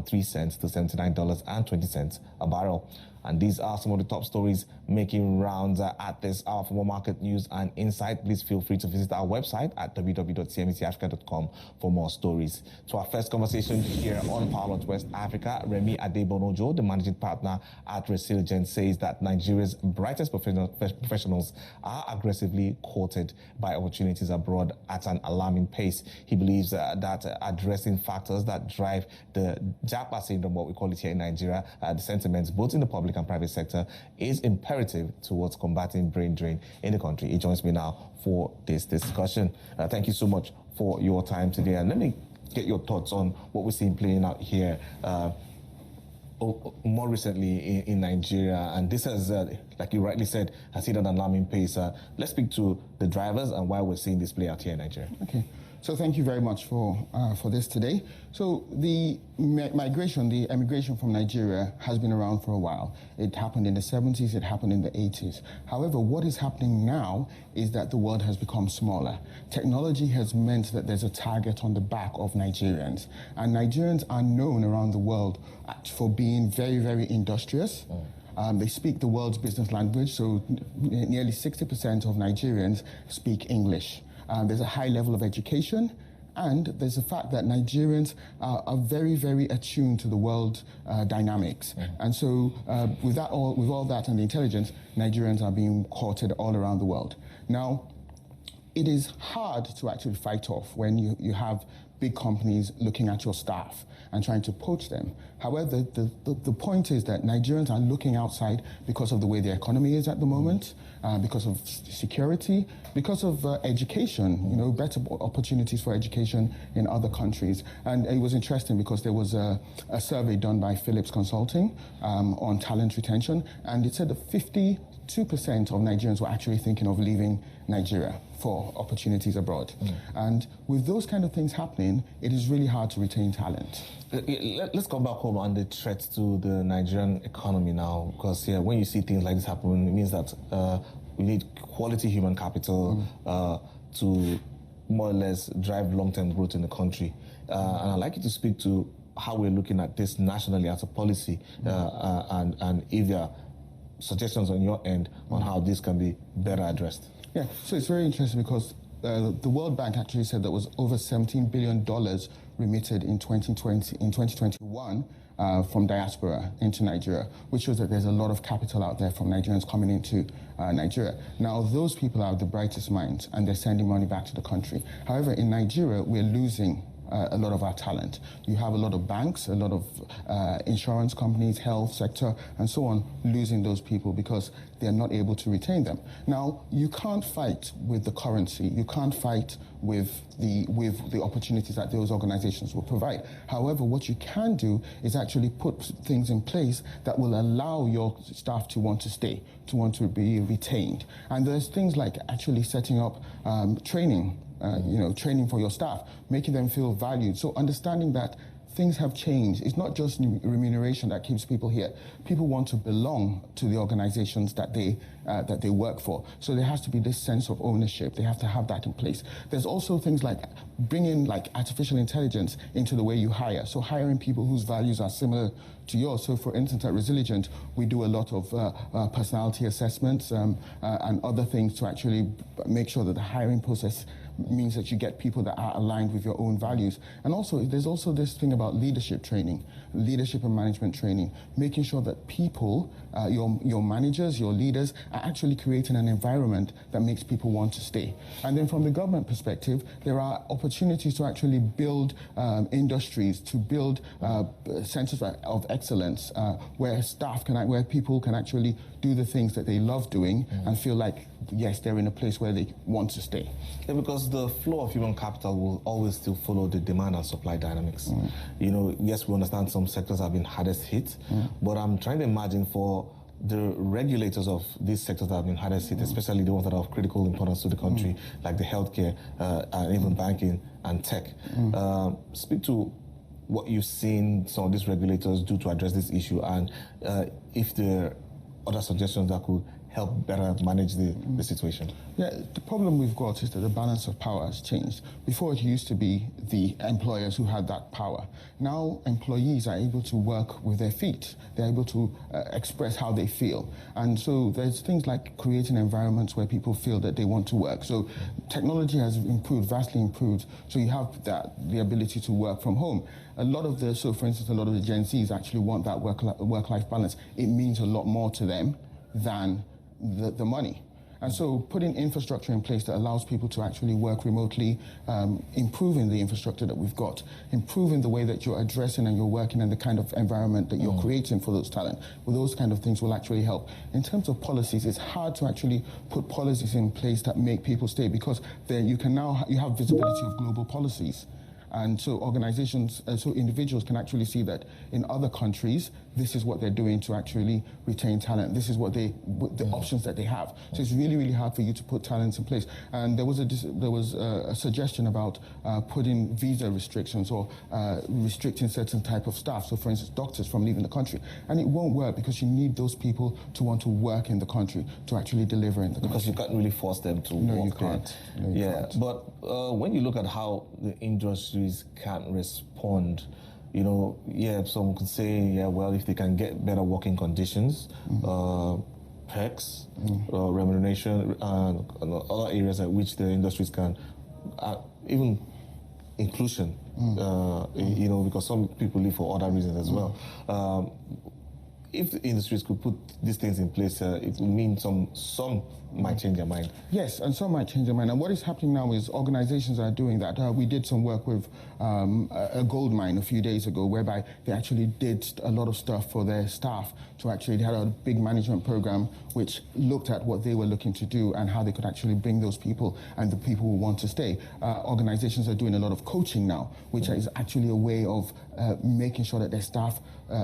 3 cents to $79.20 a barrel. And these are some of the top stories making rounds at this hour. For more market news and insight, please feel free to visit our website at www.cnbcafrica.com for more stories. To our first conversation here on Power West Africa, Remy Adebonojo, the managing partner at RESILIGENT, says that Nigeria's brightest professionals are aggressively courted by opportunities abroad at an alarming pace. He believes that addressing factors that drive the Japa syndrome, what we call it here in Nigeria, the sentiments both in the public and private sector, is imperative towards combating brain drain in the country. He joins me now for this discussion. Thank you so much for your time today. And let me get your thoughts on what we're seeing playing out here more recently in Nigeria. And this has, like you rightly said, has hit an alarming pace. Let's speak to the drivers and why we're seeing this play out here in Nigeria. Okay. So thank you very much for this today. So the emigration from Nigeria has been around for a while. It happened in the 70s, it happened in the 80s. However, what is happening now is that the world has become smaller. Technology has meant that there's a target on the back of Nigerians. And Nigerians are known around the world for being very, very industrious. They speak the world's business language, so nearly 60% of Nigerians speak English. There's a high level of education, and there's the fact that Nigerians are very, very attuned to the world dynamics. And so with all that and the intelligence, Nigerians are being courted all around the world. Now, it is hard to actually fight off when you have big companies looking at your staff and trying to poach them. However, the point is that Nigerians are looking outside because of the way the economy is at the moment, because of security, because of education, better opportunities for education in other countries. And it was interesting because there was a survey done by Phillips Consulting on talent retention, and it said that 52% of Nigerians were actually thinking of leaving Nigeria for opportunities abroad. And with those kind of things happening, it is really hard to retain talent. Let's come back home on the threats to the Nigerian economy now, because when you see things like this happen, it means that we need quality human capital to more or less drive long-term growth in the country. And I'd like you to speak to how we're looking at this nationally as a policy, and if there are suggestions on your end on how this can be better addressed. Yeah, so it's very interesting because the World Bank actually said there was over $17 billion remitted in 2021 from diaspora into Nigeria, which shows that there's a lot of capital out there from Nigerians coming into Nigeria. Now, those people are the brightest minds, and they're sending money back to the country. However, in Nigeria, we're losing a lot of our talent. You have a lot of banks, a lot of insurance companies, health sector, and so on, losing those people because they're not able to retain them. Now, you can't fight with the currency. You can't fight with the opportunities that those organizations will provide. However, what you can do is actually put things in place that will allow your staff to want to stay, to want to be retained. And there's things like actually setting up training, training for your staff, making them feel valued. So understanding that things have changed. It's not just remuneration that keeps people here. People want to belong to the organizations that they work for. So there has to be this sense of ownership. They have to have that in place. There's also things like bringing artificial intelligence into the way you hire. So hiring people whose values are similar to yours. So for instance, at RESILIGENT, we do a lot of personality assessments and other things to actually make sure that the hiring process means that you get people that are aligned with your own values. And also, there's also this thing about leadership training, leadership and management training, making sure that people, your managers, your leaders, are actually creating an environment that makes people want to stay. And then from the government perspective, there are opportunities to actually build industries, to build centers of excellence, where people can actually do the things that they love doing and feel like, yes, they're in a place where they want to stay. Yeah, because the flow of human capital will always still follow the demand and supply dynamics. Yes, we understand some sectors have been hardest hit, but I'm trying to imagine for the regulators of these sectors that have been hardest hit, especially the ones that are of critical importance to the country, like the healthcare, and even banking and tech. Speak to what you've seen some of these regulators do to address this issue, and if there are other suggestions that could help better manage the situation? Yeah, the problem we've got is that the balance of power has changed. Before, it used to be the employers who had that power. Now, employees are able to work with their feet. They're able to express how they feel. And so there's things like creating environments where people feel that they want to work. So technology has improved, vastly improved. So you have the ability to work from home. For instance, a lot of the Gen Zs actually want that work-life balance. It means a lot more to them than the money. And so putting infrastructure in place that allows people to actually work remotely, improving the infrastructure that we've got, improving the way that you're addressing and you're working and the kind of environment that you're creating for those talent, well, those kind of things will actually help. In terms of policies, it's hard to actually put policies in place that make people stay, because then you have visibility of global policies. And so individuals can actually see that in other countries, this is what they're doing to actually retain talent. This is the options that they have. So it's really, really hard for you to put talents in place. And there was a suggestion about putting visa restrictions or restricting certain type of staff. So for instance, doctors from leaving the country. And it won't work, because you need those people to want to work in the country, to actually deliver in the country. Because you can't really force them to work. You can't. No, you can't. But when you look at how the industries can't respond, some could say, well, if they can get better working conditions, perks, remuneration, and other areas at which the industries can, even inclusion, because some people live for other reasons as well. If the industries could put these things in place, it would mean some might change their mind. Yes, and some might change their mind. And what is happening now is organizations are doing that. We did some work with a gold mine a few days ago, whereby they actually did a lot of stuff for their staff. They had a big management program which looked at what they were looking to do and how they could actually bring those people and the people who want to stay. Organizations are doing a lot of coaching now, which is actually a way of making sure that their staff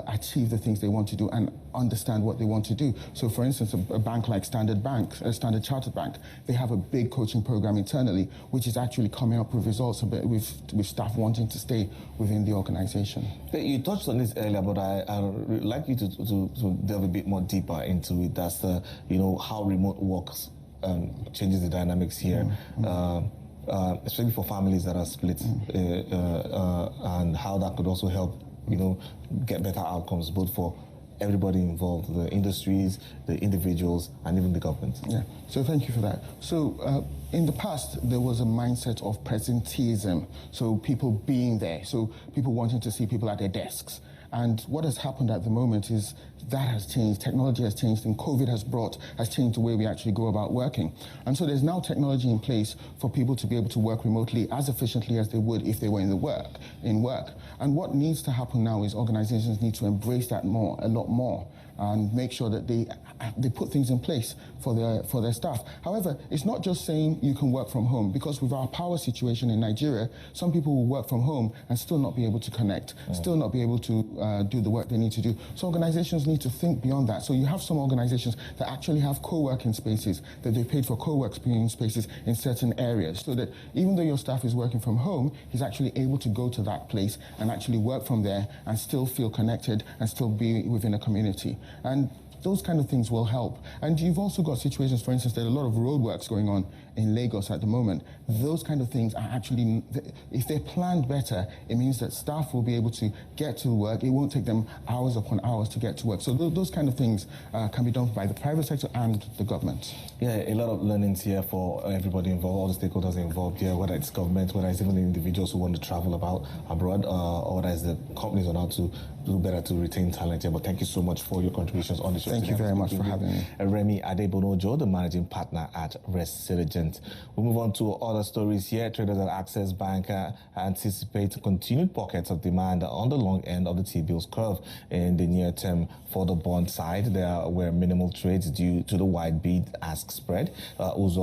achieve the things they want to do and understand what they want to do. So for instance, a bank like Standard Chartered Bank, they have a big coaching program internally, which is actually coming up with results with staff wanting to stay within the organization. You touched on this earlier, but I'd like you to delve a bit more deeper into it. That's how remote work changes the dynamics here. Especially for families that are split, and how that could also help, get better outcomes, both for everybody involved, the industries, the individuals, and even the government. Yeah, so thank you for that. So in the past, there was a mindset of presenteeism, so people being there, so people wanting to see people at their desks. And what has happened at the moment is that has changed. Technology has changed, and COVID has changed the way we actually go about working. And so there's now technology in place for people to be able to work remotely as efficiently as they would if they were in work. And what needs to happen now is organizations need to embrace that a lot more, and make sure that they put things in place for their staff. However, it's not just saying you can work from home, because with our power situation in Nigeria, some people will work from home and still not be able to connect, still not be able to do the work they need to do. So organizations need to think beyond that. So you have some organizations that actually have co-working spaces, that they paid for co-working spaces in certain areas, so that even though your staff is working from home, he's actually able to go to that place and actually work from there and still feel connected and still be within a community. And those kind of things will help. And you've also got situations, for instance, there's a lot of roadworks going on in Lagos at the moment. Those kind of things are actually, if they're planned better, it means that staff will be able to get to work. It won't take them hours upon hours to get to work. So those kind of things can be done by the private sector and the government. Yeah, a lot of learnings here for everybody involved, all the stakeholders involved here, whether it's government, whether it's even the individuals who want to travel abroad, or whether it's the companies on how to do better to retain talent here. But thank you so much for your contributions on the show. Thank you very much for having me. Remy Adebonojo, the Managing Partner at RESILIGENT. We move on to other stories here. Traders at Access Bank anticipate continued pockets of demand on the long end of the T-bills curve in the near term. For the bond side, there were minimal trades due to the wide bid-ask spread. Uzo